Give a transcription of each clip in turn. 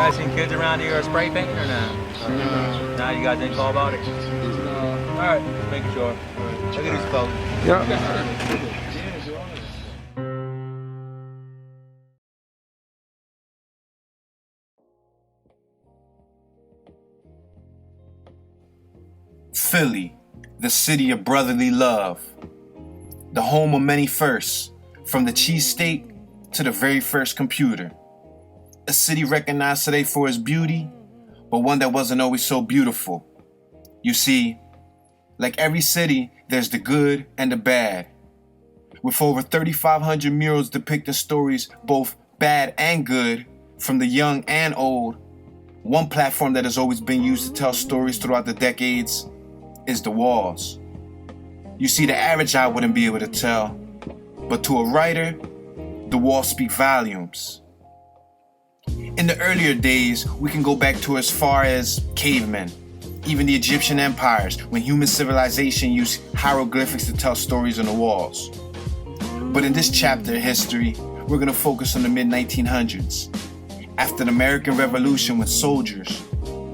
guys seen kids around here spray painting or not? Nah, you guys didn't call about it? Alright, just making sure. Look at these folks. Yeah. Philly, the city of brotherly love. The home of many firsts, from the cheesesteak to the very first computer. A city recognized today for its beauty, but one that wasn't always so beautiful. You see, like every city, there's the good and the bad. With over 3,500 murals depicting stories both bad and good, from the young and old, one platform that has always been used to tell stories throughout the decades is the walls. You see, the average eye wouldn't be able to tell, but to a writer, the walls speak volumes. In the earlier days, we can go back to as far as cavemen, even the Egyptian empires, when human civilization used hieroglyphics to tell stories on the walls. But in this chapter of history, we're going to focus on the mid-1900s, after the American Revolution, when soldiers,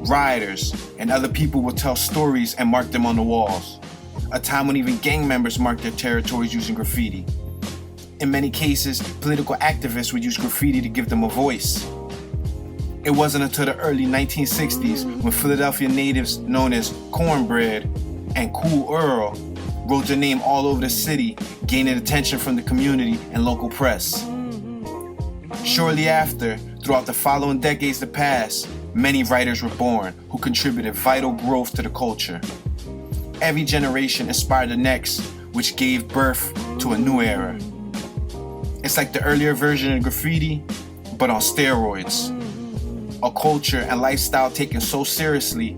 rioters, and other people would tell stories and mark them on the walls. A time when even gang members marked their territories using graffiti. In many cases, political activists would use graffiti to give them a voice. It wasn't until the early 1960s when Philadelphia natives known as Cornbread and Cool Earl wrote their name all over the city, gaining attention from the community and local press. Shortly after, throughout the following decades that passed, many writers were born who contributed vital growth to the culture. Every generation inspired the next, which gave birth to a new era. It's like the earlier version of graffiti, but on steroids. A culture and lifestyle taken so seriously,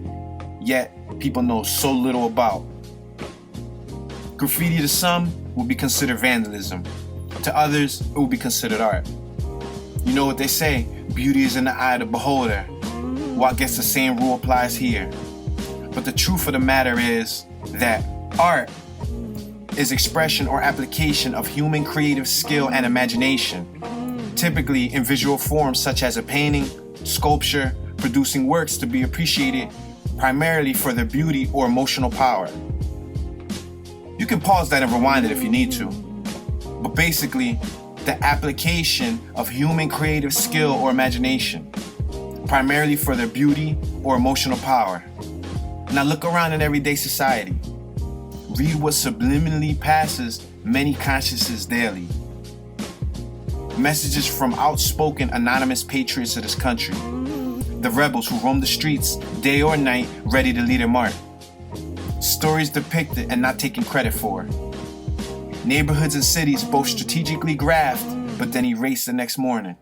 yet people know so little about. Graffiti to some will be considered vandalism. To others, it will be considered art. You know what they say, beauty is in the eye of the beholder. Well, I guess the same rule applies here. But the truth of the matter is that art is expression or application of human creative skill and imagination, typically in visual forms such as a painting, sculpture, producing works to be appreciated primarily for their beauty or emotional power. You can pause that and rewind it if you need to, but basically, the application of human creative skill or imagination, primarily for their beauty or emotional power. Now look around in everyday society. Read what subliminally passes many consciences daily. Messages from outspoken anonymous patriots of this country, the rebels who roam the streets day or night ready to lead a march. Stories depicted and not taken credit for. Neighborhoods and cities both strategically graphed, but then erased the next morning.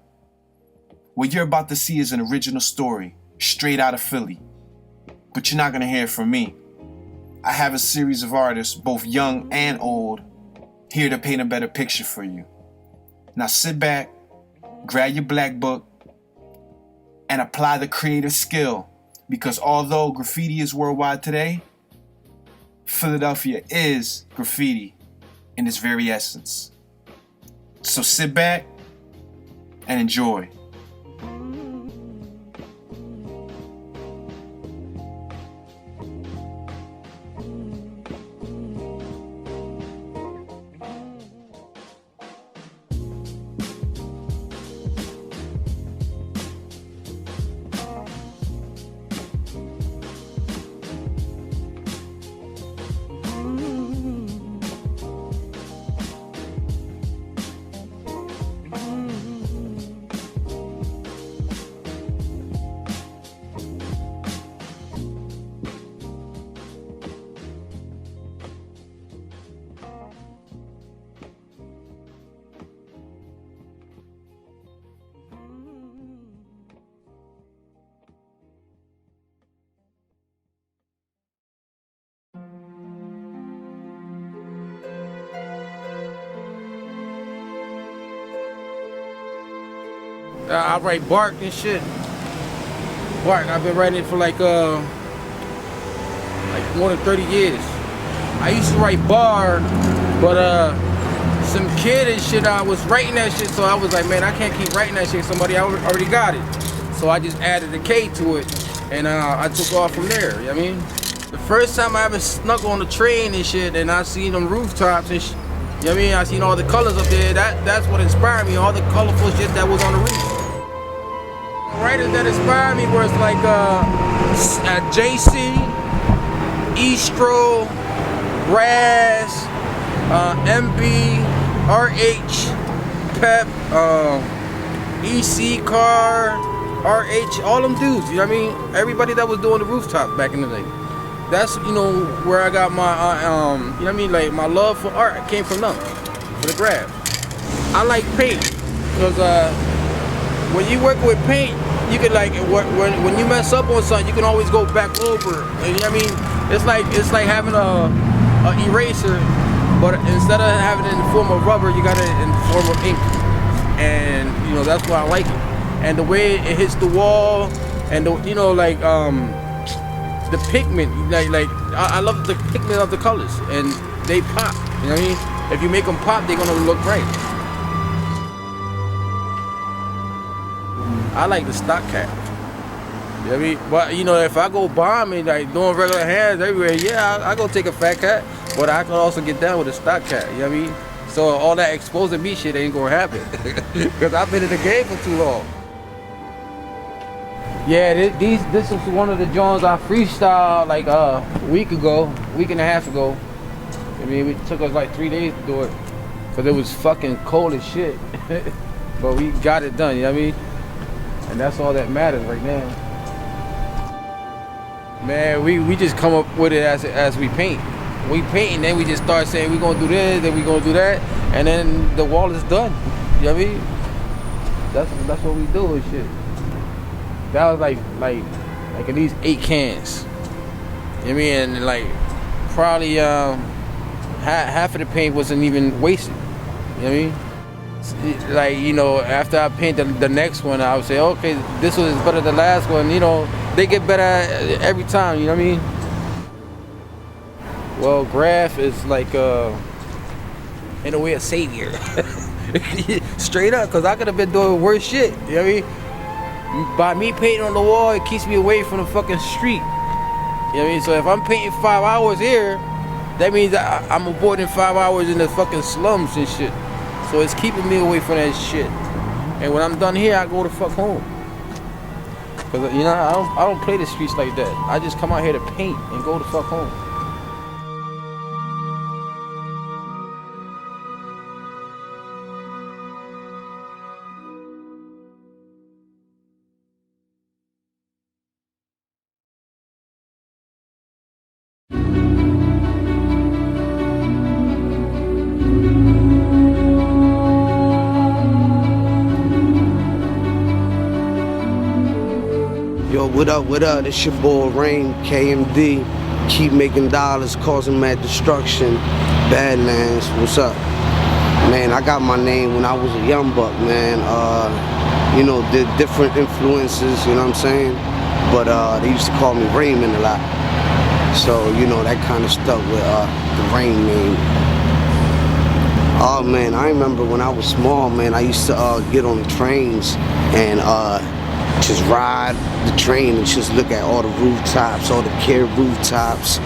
What you're about to see is an original story, straight out of Philly. But you're not gonna hear it from me. I have a series of artists, both young and old, here to paint a better picture for you. Now sit back, grab your black book, and apply the creative skill, because although graffiti is worldwide today, Philadelphia is graffiti in its very essence. So sit back and enjoy. I write bark and shit. Bark, I've been writing it for like more than 30 years. I used to write bar, but some kid and shit, I was writing that shit, so I was like, man, I can't keep writing that shit. Somebody already got it. so I just added a K to it, and I took off from there. You know what I mean? The first time I ever snuck on the train and shit, and I seen them rooftops and shit. You know what I mean? I seen all the colors up there. That's what inspired me. All the colorful shit that was on the roof. Writers that inspired me was like JC, Estro, Raz, MB, RH, Pep, EC Car, RH, all them dudes. You know what I mean? Everybody that was doing the rooftop back in the day. That's, you know, where I got my, you know what I mean, like my love for art came from them, for the Graff. I like paint, because when you work with paint, you can like, when you mess up on something, you can always go back over. And, you know what I mean? It's like having a eraser, but instead of having it in the form of rubber, you got it in the form of ink. And, you know, that's why I like it. And the way it hits the wall, and the, you know, like, the pigment, like I love the pigment of the colors, and they pop. You know what I mean? If you make them pop, they're gonna look bright. I like the stock cat. You know what I mean? But you know, if I go bombing, like doing regular hands everywhere, yeah, I go take a fat cat, but I can also get down with a stock cat. You know what I mean? So all that exposing me shit ain't gonna happen, because I've been in the game for too long. Yeah, this was one of the joints I freestyled like a week and a half ago. I mean, it took us like 3 days to do it, because it was fucking cold as shit. But we got it done, you know what I mean? And that's all that matters right now. Man, we just come up with it as we paint. We paint, and then we just start saying we're gonna do this, then we're gonna do that, and then the wall is done. You know what I mean? That's what we do and shit. That was like at least 8 cans. You know what I mean? And like probably half of the paint wasn't even wasted. You know what I mean? Like, you know, after I paint the next one, I would say, okay, this was better than the last one. You know, they get better every time. You know what I mean? Well, Graff is like in a way a savior. Straight up, because I could have been doing worse shit. You know what I mean? By me painting on the wall, it keeps me away from the fucking street. You know what I mean? So if I'm painting 5 hours here, that means I'm avoiding 5 hours in the fucking slums and shit. So it's keeping me away from that shit. And when I'm done here, I go the fuck home. Cause you know, I don't play the streets like that. I just come out here to paint and go the fuck home. Yo, what up, it's your boy Rame, KMD. Keep making dollars, causing mad destruction. Badlands, what's up? Man, I got my name when I was a young buck, man. You know, the different influences, you know what I'm saying? But they used to call me Raymond a lot. So, you know, that kind of stuck with the Rame name. Oh man, I remember when I was small, man, I used to get on the trains and just ride the train and just look at all the rooftops, all the care rooftops.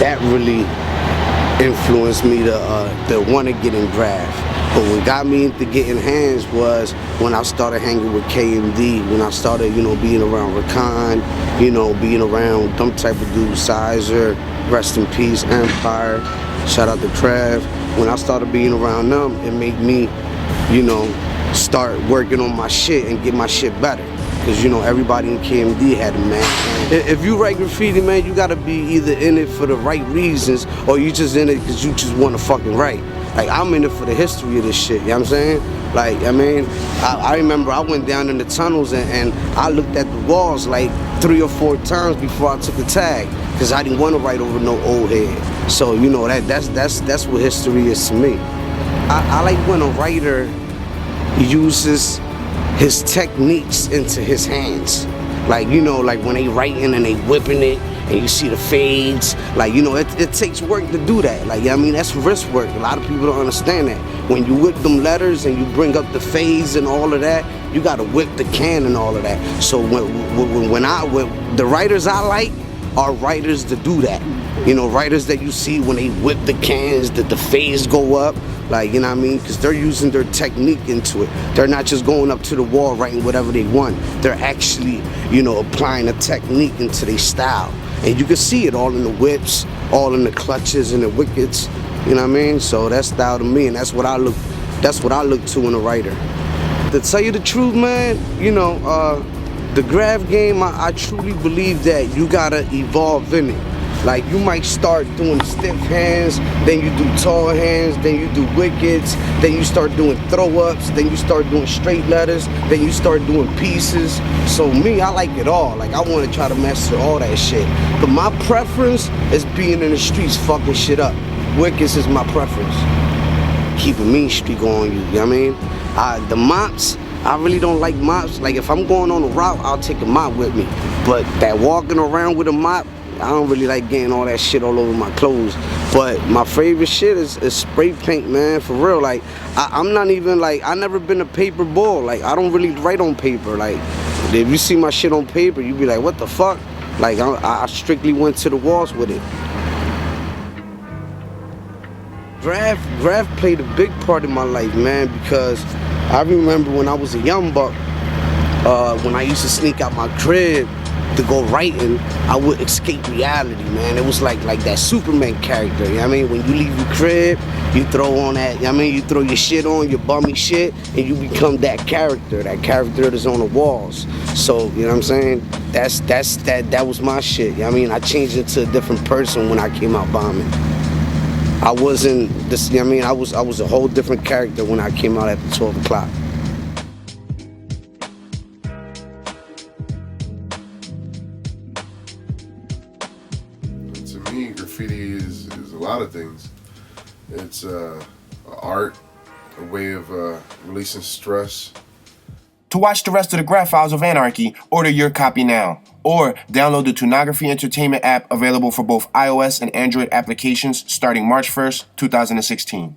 That really influenced me to want to get in Graff. But what got me into getting hands was when I started hanging with KMD, when I started, you know, being around Rakan, you know, being around them type of dudes, Sizer, rest in peace, Empire, shout out to Krev. When I started being around them, it made me, you know, start working on my shit and get my shit better. Cause you know, everybody in KMD had a man. If you write graffiti, man, you gotta be either in it for the right reasons or you just in it cause you just wanna fucking write. Like, I'm in it for the history of this shit, you know what I'm saying? Like, I mean, I remember I went down in the tunnels and I looked at the walls like 3 or 4 times before I took a tag, cause I didn't want to write over no old head. So, you know, that's what history is to me. I like when a writer uses his techniques into his hands. Like, you know, like when they writing and they whipping it and you see the fades, like, you know, it takes work to do that. Like, I mean, that's wrist work. A lot of people don't understand that. When you whip them letters and you bring up the fades and all of that, You gotta whip the can and all of that. So when the writers I like are writers that do that. You know, writers that you see when they whip the cans, that the fades go up, like, you know what I mean? Because they're using their technique into it. They're not just going up to the wall writing whatever they want. They're actually, you know, applying a technique into their style. And you can see it all in the whips, all in the clutches and the wickets. You know what I mean? So that's style to me, and that's what I look to in a writer. To tell you the truth, man, you know, the Graff game, I truly believe that you gotta evolve in it. Like, you might start doing stiff hands, then you do tall hands, then you do wickets, then you start doing throw-ups, then you start doing straight letters, then you start doing pieces. So me, I like it all. Like, I want to try to master all that shit. But my preference is being in the streets fucking shit up. Wickets is my preference. Keep a mean streak on you, you know what I mean? The mops, I really don't like mops. Like, if I'm going on a route, I'll take a mop with me. But that walking around with a mop, I don't really like getting all that shit all over my clothes. But my favorite shit is spray paint, man, for real. Like, I'm not even, like, I never been a paper bull. Like, I don't really write on paper. Like, if you see my shit on paper, you be like, what the fuck? Like, I strictly went to the walls with it. Graff played a big part in my life, man, because I remember when I was a young buck, when I used to sneak out my crib to go writing, I would escape reality, man. It was like that Superman character, you know what I mean? When you leave your crib, you throw on that, you know what I mean? You throw your shit on, your bummy shit, and you become that character that's on the walls. So, you know what I'm saying? That was my shit, you know what I mean? I changed into a different person when I came out bombing. I wasn't this, you know what I mean? I was a whole different character when I came out after 12 o'clock. To me, graffiti is a lot of things. It's art, a way of releasing stress. To watch the rest of the Graff Files of Anarchy, order your copy now. Or download the Toonography Entertainment app, available for both iOS and Android applications starting March 1st, 2016.